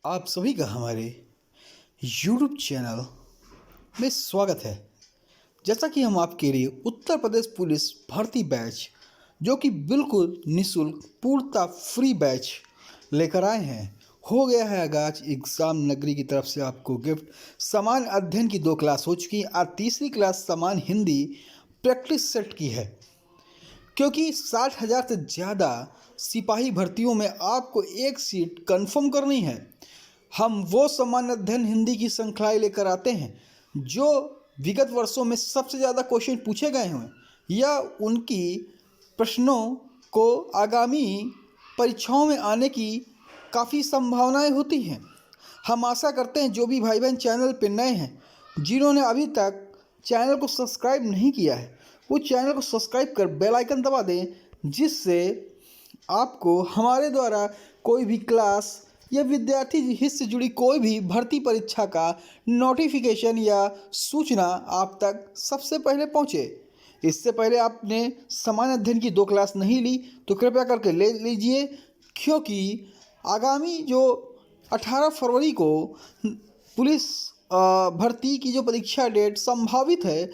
आप सभी का हमारे YouTube चैनल में स्वागत है। जैसा कि हम आपके लिए उत्तर प्रदेश पुलिस भर्ती बैच जो कि बिल्कुल निःशुल्क पूर्णतः फ्री बैच लेकर आए हैं। हो गया है आगाज एग्ज़ाम नगरी की तरफ से आपको गिफ्ट। समान अध्ययन की 2 क्लास हो चुकी हैं। आज तीसरी क्लास समान हिंदी प्रैक्टिस सेट की है, क्योंकि 60,000 से ज़्यादा सिपाही भर्तियों में आपको एक सीट कंफर्म करनी है। हम वो समान अध्ययन हिंदी की श्रृंखलाएँ लेकर आते हैं जो विगत वर्षों में सबसे ज़्यादा क्वेश्चन पूछे गए हों या उनकी प्रश्नों को आगामी परीक्षाओं में आने की काफ़ी संभावनाएं होती हैं। हम आशा करते हैं जो भी भाई बहन चैनल पर नए हैं, जिन्होंने अभी तक चैनल को सब्सक्राइब नहीं किया है, वो चैनल को सब्सक्राइब कर बेल आइकन दबा दें, जिससे आपको हमारे द्वारा कोई भी क्लास या विद्यार्थी हित से जुड़ी कोई भी भर्ती परीक्षा का नोटिफिकेशन या सूचना आप तक सबसे पहले पहुंचे। इससे पहले आपने समान अध्ययन की 2 क्लास नहीं ली तो कृपया करके ले लीजिए, क्योंकि आगामी जो 18 फरवरी को पुलिस भर्ती की जो परीक्षा डेट संभावित है,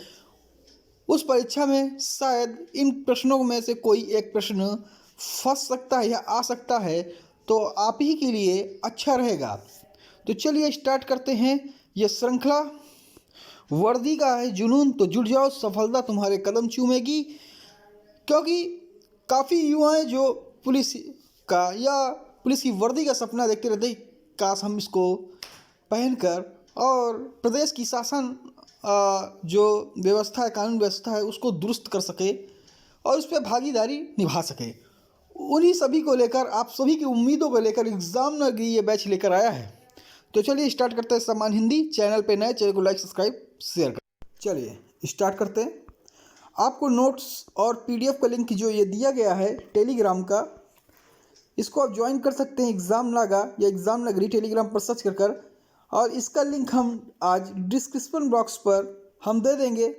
उस परीक्षा में शायद इन प्रश्नों में से कोई एक प्रश्न फंस सकता है या आ सकता है, तो आप ही के लिए अच्छा रहेगा। तो चलिए स्टार्ट करते हैं ये श्रृंखला। वर्दी का है जुनून तो जुट जाओ, सफलता तुम्हारे कदम चूमेगी। क्योंकि काफ़ी युवाएं जो पुलिस का या पुलिस की वर्दी का सपना देखते रहते हैं, काश हम इसको पहनकर और प्रदेश की शासन जो व्यवस्था है, कानून व्यवस्था है, उसको दुरुस्त कर सके और उस पर भागीदारी निभा सके। उन्हीं सभी को लेकर, आप सभी की उम्मीदों को लेकर एग्ज़ाम नगरी ये बैच लेकर आया है। तो चलिए स्टार्ट करते हैं समान हिंदी। चैनल पे नए, चैनल को लाइक सब्सक्राइब शेयर कर। चलिए स्टार्ट करते हैं। आपको नोट्स और पीडीएफ का लिंक जो ये दिया गया है टेलीग्राम का, इसको आप ज्वाइन कर सकते हैं एग्ज़ाम नागा या एग्ज़ाम नगरी टेलीग्राम पर सर्च कर और इसका लिंक हम आज डिस्क्रिप्शन बॉक्स पर हम दे देंगे।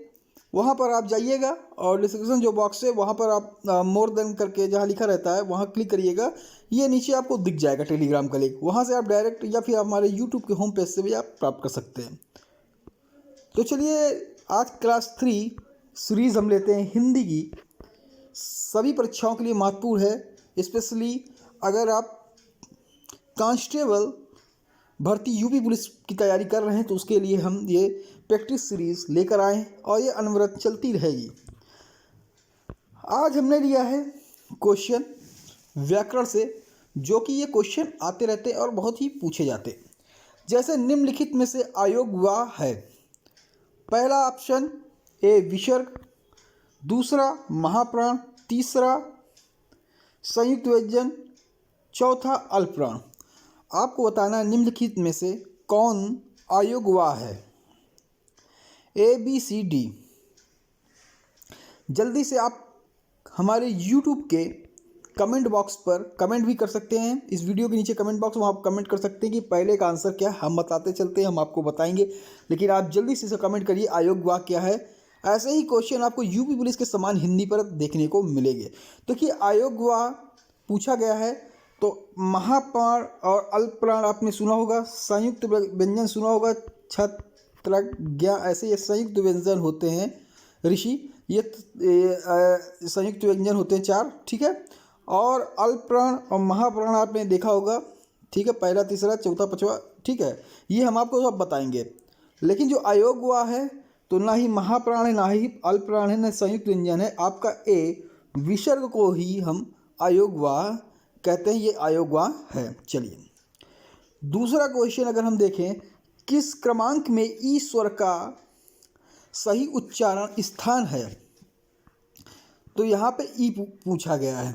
वहाँ पर आप जाइएगा और डिस्क्रिप्शन जो बॉक्स है वहाँ पर आप मोर देन करके जहाँ लिखा रहता है वहाँ क्लिक करिएगा। ये नीचे आपको दिख जाएगा टेलीग्राम का लिंक, वहाँ से आप डायरेक्ट या फिर हमारे यूट्यूब के होम पेज से भी आप प्राप्त कर सकते हैं। तो चलिए आज क्लास 3 सीरीज़ हम लेते हैं हिंदी की। सभी परीक्षाओं के लिए महत्वपूर्ण है, स्पेशली अगर आप कांस्टेबल भर्ती यूपी पुलिस की तैयारी कर रहे हैं तो उसके लिए हम ये प्रैक्टिस सीरीज़ लेकर आए और ये अनवरत चलती रहेगी। आज हमने लिया है क्वेश्चन व्याकरण से, जो कि ये क्वेश्चन आते रहते और बहुत ही पूछे जाते। जैसे निम्नलिखित में से अयोग्य वह है। पहला ऑप्शन ए विसर्ग, दूसरा महाप्राण, तीसरा संयुक्त व्यंजन, चौथा अल्पप्राण। आपको बताना निम्नलिखित में से कौन अयोग्य वह है। A B C D. जल्दी से आप हमारे YouTube के कमेंट बॉक्स पर कमेंट भी कर सकते हैं। इस वीडियो के नीचे कमेंट बॉक्स में आप कमेंट कर सकते हैं कि पहले का आंसर क्या है। हम बताते चलते हैं, हम आपको बताएंगे, लेकिन आप जल्दी से कमेंट करिए अयोग्य वह क्या है। ऐसे ही क्वेश्चन आपको यूपी पुलिस के समान हिंदी पर देखने को मिलेंगे। तो कि अयोग्य वह पूछा गया है, तो महाप्राण और अल्पप्राण आपने सुना होगा, संयुक्त व्यंजन सुना होगा, छत्रज्ञ, ऐसे ये संयुक्त व्यंजन होते हैं ऋषि, ये संयुक्त व्यंजन होते हैं 4, ठीक है। और अल्पप्राण और महाप्राण आपने देखा होगा, ठीक है, पहला, तीसरा, चौथा, पांचवा, ठीक है, ये हम आपको सब बताएंगे। लेकिन जो अयोग्य वह है तो ना ही महाप्राण है, ना ही अल्पप्राण है, ना संयुक्त व्यंजन है। आपका ए विसर्ग को ही हम अयोग्य वह कहते हैं, ये अयोग्य वह है। चलिए दूसरा क्वेश्चन अगर हम देखें, किस क्रमांक में ई स्वर का सही उच्चारण स्थान है, तो यहाँ पे ई पूछा गया है।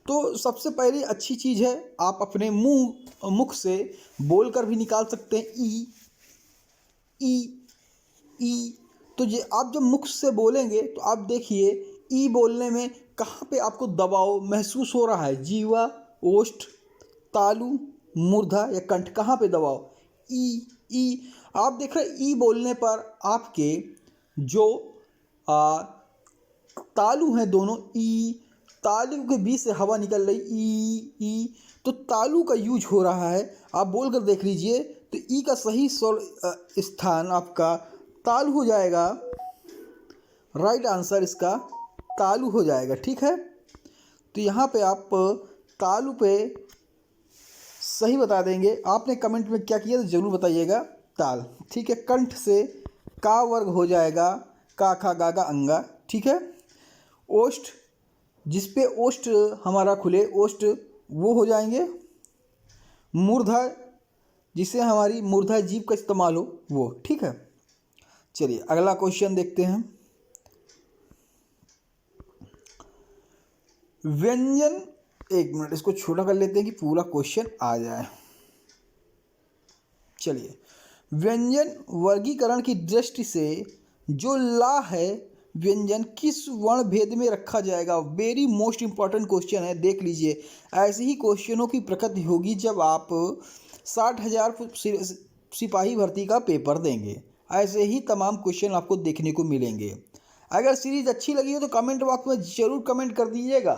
तो सबसे पहली अच्छी चीज़ है, आप अपने मुख से बोलकर भी निकाल सकते हैं ई ई ई। तो ये आप जब मुख से बोलेंगे तो आप देखिए ई बोलने में कहाँ पे आपको दबाव महसूस हो रहा है, जीवा, ओष्ठ, तालु, मूर्धा या कंठ, कहाँ पे दबाव, ई ई। आप देख रहे हैं ई बोलने पर आपके जो तालु हैं दोनों, ई तालु के बीच से हवा निकल रही ई, तो तालु का यूज हो रहा है। आप बोल कर देख लीजिए, तो ई का सही स्थान आपका तालु हो जाएगा। राइट आंसर इसका तालु हो जाएगा। ठीक है, तो यहाँ पे आप तालु पे सही बता देंगे। आपने कमेंट में क्या किया तो ज़रूर बताइएगा, ताल। ठीक है, कंठ से का वर्ग हो जाएगा, का खा गा गा अंगा। ठीक है, ओष्ठ, जिस पे ओष्ठ हमारा खुले, ओष्ठ वो हो जाएंगे। मूर्धा, जिससे हमारी मूर्धा जीभ का इस्तेमाल हो, वो। ठीक है, चलिए अगला क्वेश्चन देखते हैं। व्यंजन, एक मिनट इसको छोटा कर लेते हैं कि पूरा क्वेश्चन आ जाए। चलिए, व्यंजन वर्गीकरण की दृष्टि से जो ला है, व्यंजन किस वर्ण भेद में रखा जाएगा? वेरी मोस्ट इंपॉर्टेंट क्वेश्चन है, देख लीजिए। ऐसे ही क्वेश्चनों की प्रकृति होगी जब आप 60,000 सिपाही भर्ती का पेपर देंगे। ऐसे ही तमाम क्वेश्चन आपको देखने को मिलेंगे। अगर सीरीज अच्छी लगी हो तो कमेंट बॉक्स में ज़रूर कमेंट कर दीजिएगा।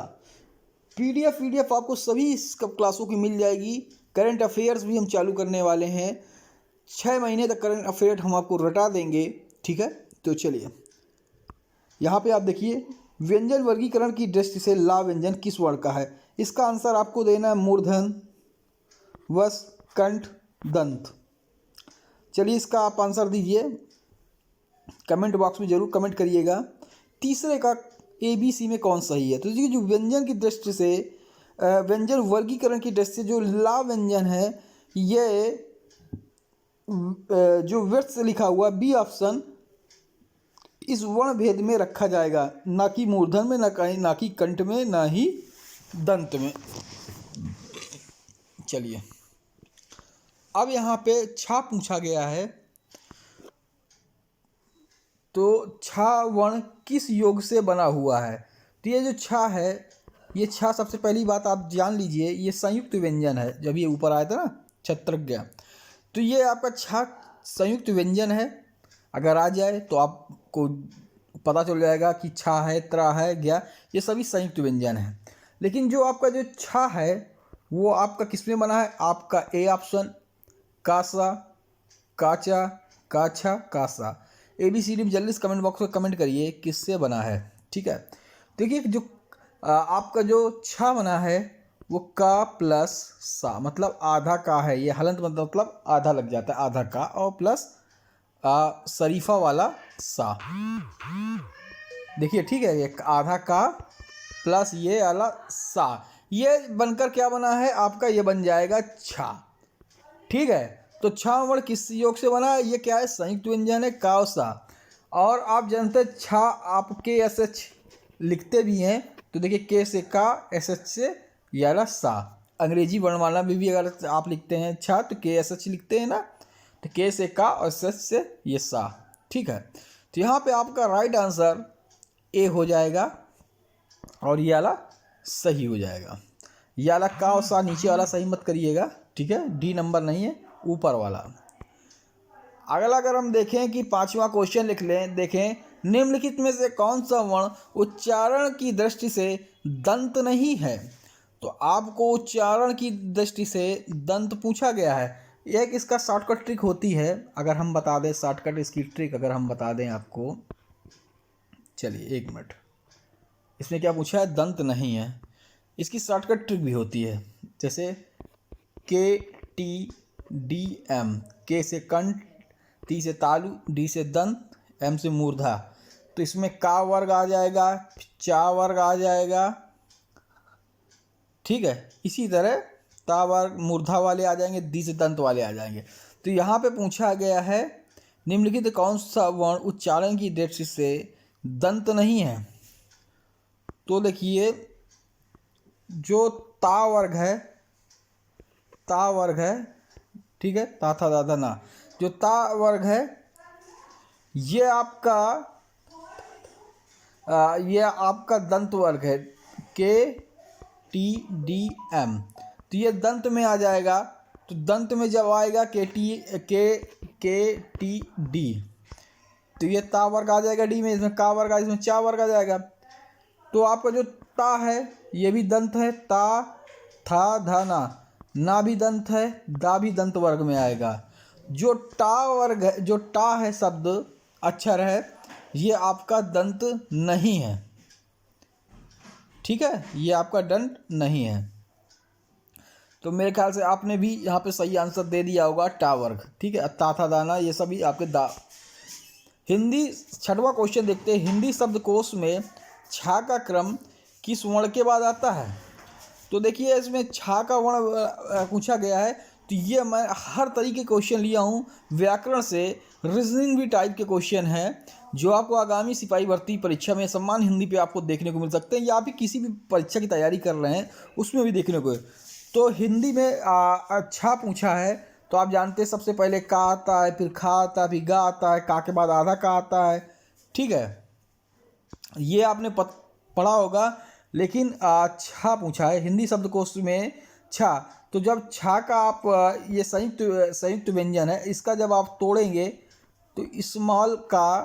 पीडीएफ आपको सभी क्लासों की मिल जाएगी। करंट अफेयर्स भी हम चालू करने वाले हैं। 6 महीने तक करंट अफेयर हम आपको रटा देंगे। ठीक है, तो चलिए यहाँ पे आप देखिए, व्यंजन वर्गीकरण की दृष्टि से ला व्यंजन किस वर्ण का है? इसका आंसर आपको देना है मूर्धन, वस, कंठ, दंत। चलिए इसका आप आंसर दीजिए, कमेंट बॉक्स में ज़रूर कमेंट करिएगा। तीसरे का ABC में कौन सही है? तो देखिए, जो व्यंजन की दृष्टि से व्यंजन वर्गीकरण की दृष्टि से जो ला व्यंजन है, ये जो व्यर्थ से लिखा हुआ बी ऑप्शन इस वर्ण भेद में रखा जाएगा, ना कि मूर्धन में, ना कि कंठ में, ना ही दंत में। चलिए अब यहाँ पे छा पूछा गया है, तो छा वर्ण किस योग से बना हुआ है? तो ये जो छा है, ये छा सबसे पहली बात आप जान लीजिए, ये संयुक्त व्यंजन है। जब ये ऊपर आया था ना क्षत्रज्ञ, तो ये आपका छा संयुक्त व्यंजन है। अगर आ जाए तो आपको पता चल जाएगा कि छा है, त्रा है, गया, ये सभी संयुक्त व्यंजन है। लेकिन जो आपका जो छा है वो आपका किस में बना है? आपका ए ऑप्शन कासा, काचा, काछा, कासा। ABCD में जल्दी से कमेंट बॉक्स में कमेंट करिए किससे बना है। ठीक है, देखिए जो आपका जो छा बना है वो का प्लस सा, मतलब आधा का है। ये हलंत मतलब आधा लग जाता है, आधा का, और प्लस शरीफा वाला सा। देखिए, ठीक है, ये आधा का प्लस ये वाला सा, ये बनकर क्या बना है आपका? ये बन जाएगा छा। ठीक है, तो छा वर्ण किस योग से बना है? ये क्या है? संयुक्त व्यंजन है, का और सा। और आप जानते हैं छा आपके SH लिखते भी हैं, तो देखिए के से का, SH से याला सा। अंग्रेजी वर्णमाला में भी अगर आप लिखते हैं छा तो KSH लिखते हैं ना, तो के से का और SH से ये सा। ठीक है, तो यहाँ पे आपका राइट आंसर ए हो जाएगा और ये वाला सही हो जाएगा। ये वाला का और सा नीचे वाला सही मत करिएगा। ठीक है, डी नंबर नहीं है, ऊपर वाला। अगला अगर हम देखें कि 5वां क्वेश्चन लिख लें, देखें, निम्नलिखित में से कौन सा वर्ण उच्चारण की दृष्टि से दंत नहीं है? तो आपको उच्चारण की दृष्टि से दंत पूछा गया है। एक इसका शॉर्टकट ट्रिक होती है, अगर हम बता दें शॉर्टकट इसकी ट्रिक अगर हम बता दें आपको। चलिए एक मिनट, इसमें क्या पूछा है? दंत नहीं है। इसकी शॉर्टकट ट्रिक भी होती है, जैसे KTDM, के से कंठ, टी से तालु, डी से दंत, एम से मूर्धा। तो इसमें का वर्ग आ जाएगा, चा वर्ग आ जाएगा। ठीक है, इसी तरह ता वर्ग मूर्धा वाले आ जाएंगे, दी से दंत वाले आ जाएंगे। तो यहाँ पे पूछा गया है निम्नलिखित कौन सा वर्ण उच्चारण की दृष्टि से दंत नहीं है? तो देखिए, जो ता वर्ग है, ता वर्ग है, ठीक है, ता था दादा ना, जो ता वर्ग है ये आपका दंत वर्ग है, KTDM। तो ये दंत में आ जाएगा। तो दंत में जब आएगा KTD, तो ये ता वर्ग आ जाएगा डी में, इसमें का वर्ग आ, इसमें चा वर्ग आ जाएगा। तो आपका जो ता है, ये भी दंत है, ता था धा ना भी दंत है, दा भी दंत वर्ग में आएगा। जो टा वर्ग है, जो टा है शब्द अक्षर है, ये आपका दंत नहीं है। ठीक है, ये आपका दंत नहीं है। तो मेरे ख्याल से आपने भी यहाँ पे सही आंसर दे दिया होगा, टा वर्ग। ठीक है, ता था दाना ये सभी आपके दा। हिंदी 6वां क्वेश्चन देखते हैं। हिंदी शब्दकोश में छा का क्रम किस वर्ण के बाद आता है? तो देखिए इसमें छा का वर्ण पूछा गया है। तो ये मैं हर तरीके के क्वेश्चन लिया हूँ, व्याकरण से, रीजनिंग भी टाइप के क्वेश्चन हैं जो आपको आगामी सिपाही भर्ती परीक्षा में सम्मान हिंदी पे आपको देखने को मिल सकते हैं, या आप किसी भी परीक्षा की तैयारी कर रहे हैं उसमें भी देखने को। तो हिंदी में छा पूछा है, तो आप जानते हैं सबसे पहले का आता है, फिर खा आता है, फिर गा आता है, का के बाद आधा का आता है। ठीक है, ये आपने पढ़ा होगा। लेकिन छा पूछा है हिंदी शब्दकोश में, छा। तो जब छा का आप ये संयुक्त व्यंजन है, इसका जब आप तोड़ेंगे तो स्मॉल का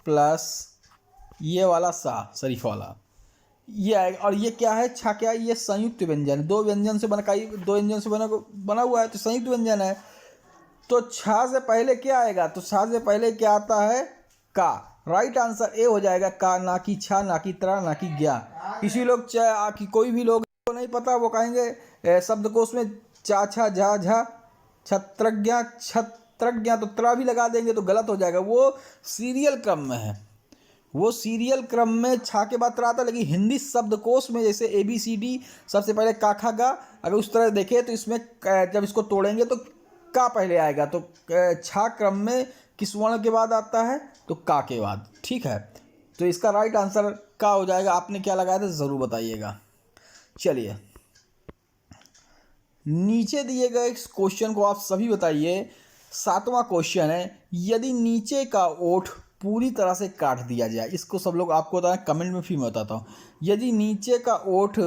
प्लस ये वाला सा शरीफ वाला ये आएगा। और ये क्या है? छा क्या है? ये संयुक्त व्यंजन, दो व्यंजन से बना हुआ है, तो संयुक्त व्यंजन है। तो छा से पहले क्या आएगा? तो छा से पहले क्या आता है? का। राइट आंसर ए हो जाएगा, का, ना कि छा, ना कि त्रा, ना कि ज्ञा। किसी लोग कि कोई भी लोग को नहीं पता, वो कहेंगे शब्दकोश में चा छा झा झा छत्रज्ञा, तो त्रा भी लगा देंगे तो गलत हो जाएगा। वो सीरियल क्रम में है, वो सीरियल क्रम में छा के बाद त्रा आता है। लेकिन हिंदी शब्दकोश में जैसे ABCD सबसे पहले का खा गा, अगर उस तरह देखें तो इसमें जब इसको तोड़ेंगे तो का पहले आएगा। तो छा क्रम में किस वर्ण के बाद आता है? तो का के बाद। ठीक है, तो इसका राइट आंसर का हो जाएगा। आपने क्या लगाया था ज़रूर बताइएगा। चलिए, नीचे दिए गए इस क्वेश्चन को आप सभी बताइए। 7वां क्वेश्चन है, यदि नीचे का ओठ पूरी तरह से काट दिया जाए, इसको सब लोग आपको बताएं, कमेंट में फिर मैं बताता हूँ। यदि नीचे का ओठ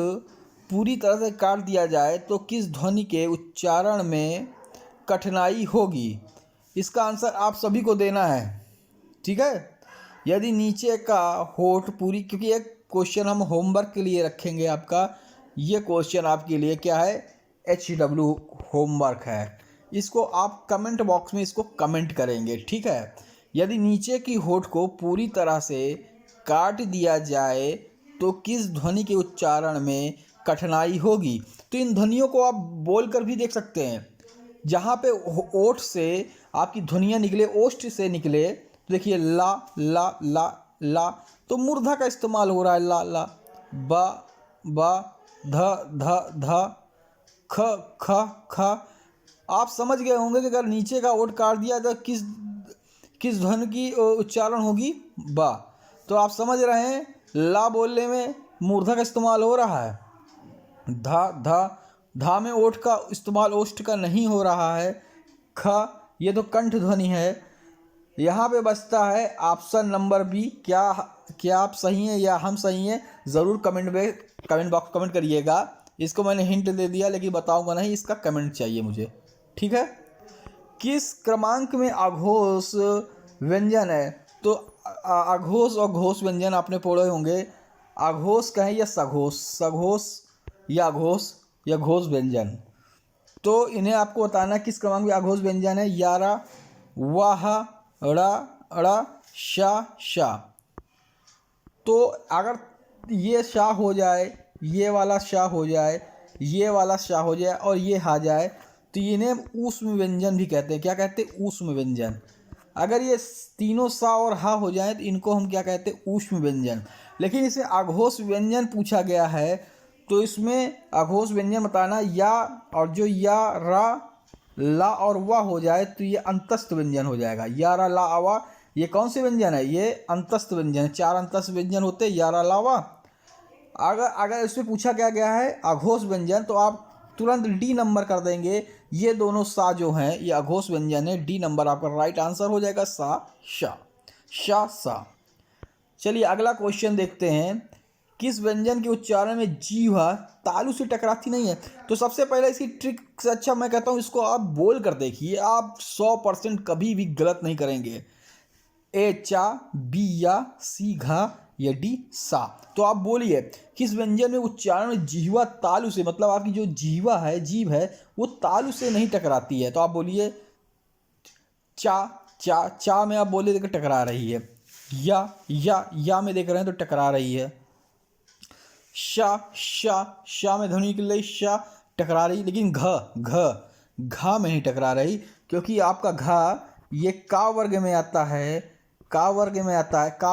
पूरी तरह से काट दिया जाए तो किस ध्वनि के उच्चारण में कठिनाई होगी? इसका आंसर आप सभी को देना है। ठीक है, यदि नीचे का होठ पूरी, क्योंकि एक क्वेश्चन हम होमवर्क के लिए रखेंगे आपका, ये क्वेश्चन आपके लिए क्या है? HW होमवर्क है। इसको आप कमेंट बॉक्स में इसको कमेंट करेंगे। ठीक है, यदि नीचे की होठ को पूरी तरह से काट दिया जाए तो किस ध्वनि के उच्चारण में कठिनाई होगी? तो इन ध्वनियों को आप बोल कर भी देख सकते हैं। जहाँ पे ओठ से आपकी ध्वनियाँ निकले, ओष्ठ से निकले, तो देखिए ला ला ला ला, तो मूर्धा का इस्तेमाल हो रहा है, ला ला। बा ध ध ध, ख ख ख। आप समझ गए होंगे कि अगर नीचे का ओठ काट दिया तो किस ध्वनि की उच्चारण होगी? बा। तो आप समझ रहे हैं, ला बोलने में मूर्धा का इस्तेमाल हो रहा है। धा में ओठ का इस्तेमाल ओष्ठ का नहीं हो रहा है। ख, ये तो कंठ ध्वनि है। यहाँ पे बचता है ऑप्शन नंबर बी। क्या आप सही हैं या हम सही हैं? ज़रूर कमेंट बॉक्स कमेंट करिएगा। इसको मैंने हिंट दे दिया लेकिन बताऊंगा नहीं, इसका कमेंट चाहिए मुझे। ठीक है, किस क्रमांक में अघोष व्यंजन है? तो अघोष और घोष व्यंजन आपने पढ़े होंगे। अघोष कहें या सघोष, सघोष या अघोष या घोष व्यंजन। तो इन्हें आपको बताना किस क्रमांक में अघोष व्यंजन है। यारा, वाह, ड़ा, अड़ा, शा। तो अगर ये शाह हो जाए, ये वाला शाह हो जाए, ये वाला शाह हो जाए और ये आ जाए, तो इन्हें ऊष्म व्यंजन भी कहते हैं। क्या कहते हैं? ऊष्म व्यंजन। अगर ये तीनों सा और हा हो जाए तो इनको हम क्या कहते हैं? ऊष्म व्यंजन। लेकिन इसे अघोष व्यंजन पूछा गया है, तो इसमें अघोष व्यंजन बताना। या और जो या रा ला और वा हो जाए तो ये अंतस्थ व्यंजन हो जाएगा। या रा ला आवा, ये कौन से व्यंजन है? ये अंतस्थ व्यंजन है। 4 अंतस्थ व्यंजन होते हैं, या रा ला वा। अगर इसमें पूछा क्या है अघोष व्यंजन, तो आप तुरंत डी नंबर कर देंगे। ये दोनों सा जो हैं ये अघोष व्यंजन है, डी नंबर आपका राइट आंसर हो जाएगा। शा सा। चलिए अगला क्वेश्चन देखते हैं। किस व्यंजन के उच्चारण में जीवा तालु से टकराती नहीं है? तो सबसे पहले इसकी ट्रिक से अच्छा मैं कहता हूँ इसको आप बोल कर देखिए, आप 100% कभी भी गलत नहीं करेंगे। ए चा, बी या, सी घा, या डी सा। तो आप बोलिए किस व्यंजन में उच्चारण में जिह्वा तालु से, मतलब आपकी जो जिह्वा है, जीभ है, वो तालु से नहीं टकराती है। तो आप बोलिए चा, चा, चा में आप बोले देखो टकरा रही है। या में देख रहे हैं तो टकरा रही है। शा में ध्वनि निकल रही, शा टकरा रही, लेकिन घा में नहीं टकरा रही, क्योंकि आपका घा ये का वर्ग में आता है। का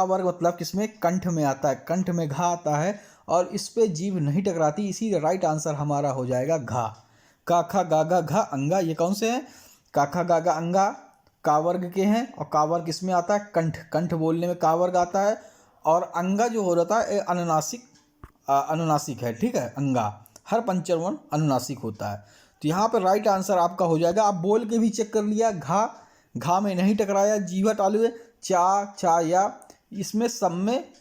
वर्ग मतलब किसमें, कंठ में आता है, कंठ में घा आता है और इस पे जीभ नहीं टकराती, इसी राइट आंसर हमारा हो जाएगा घा। का खा गा गा घा अंगा, ये कौन से हैं, का खा गा गा अंगा का वर्ग के हैं, और का वर्ग किसमें आता है, कंठ बोलने में का वर्ग आता है, और अंगा जो हो रहा है अनुनासिक है, ठीक है। अंगा हर पंचरवर्ण अनुनासिक होता है। तो यहाँ पर राइट आंसर आपका हो जाएगा। आप बोल के भी चेक कर लिया, घा में नहीं टकराया, जीवा तालु है। चा या इसमें सब में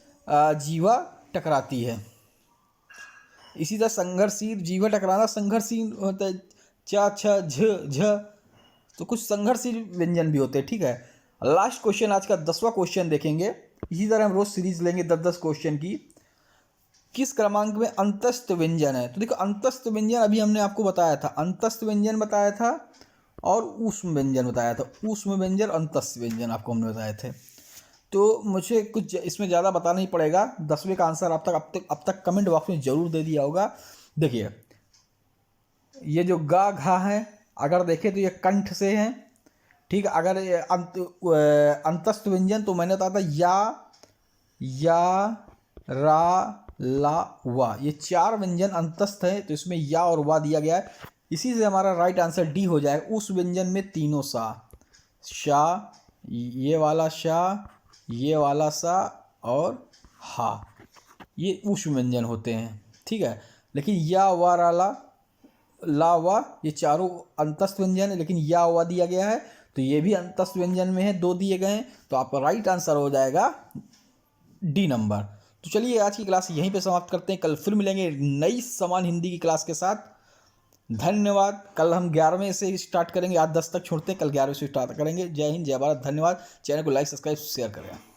जीवा टकराती है। इसी तरह संघर्षशील, जीवा टकराना संघर्षशील होता है। चा छ झ, तो कुछ संघर्षशील व्यंजन भी होते हैं, ठीक है। लास्ट क्वेश्चन, आज का 10वां क्वेश्चन देखेंगे। इसी तरह हम रोज सीरीज लेंगे 10-10 क्वेश्चन की। किस क्रमांक में अंतस्थ व्यंजन है? तो देखो अंतस्थ व्यंजन अभी हमने आपको बताया था, अंतस्थ व्यंजन बताया था और ऊष्म व्यंजन बताया था। ऊष्म व्यंजन, अंतस्थ व्यंजन आपको हमने बताए थे। तो मुझे कुछ इसमें ज़्यादा बताना ही पड़ेगा। 10वें का आंसर अब तक कमेंट बॉक्स में जरूर दे दिया होगा। देखिए ये जो गा घा है, अगर देखें तो ये कंठ से है, ठीक है। अगर अंतस्थ व्यंजन तो मैंने बताया था या रा ला वा, ये 4 व्यंजन अंतस्थ है, तो इसमें या और वा दिया गया है। इसी से हमारा राइट आंसर डी हो जाएगा। उस व्यंजन में तीनों सा, ये वाला ये वाला सा और हा, ये उस व्यंजन होते हैं, ठीक है। लेकिन या वा ला वा, ये चारों अंतस्थ व्यंजन है, लेकिन या वा दिया गया है, तो ये भी अंतस्थ व्यंजन में है, 2 दिए गए हैं। तो आपका राइट आंसर हो जाएगा डी नंबर। तो चलिए आज की क्लास यहीं पे समाप्त करते हैं। कल फिर मिलेंगे नई समान हिंदी की क्लास के साथ। धन्यवाद। कल हम 11वें से स्टार्ट करेंगे, आज 10 तक छोड़ते हैं, कल 11वें से स्टार्ट करेंगे। जय हिंद, जय भारत, धन्यवाद। चैनल को लाइक, सब्सक्राइब, शेयर करें।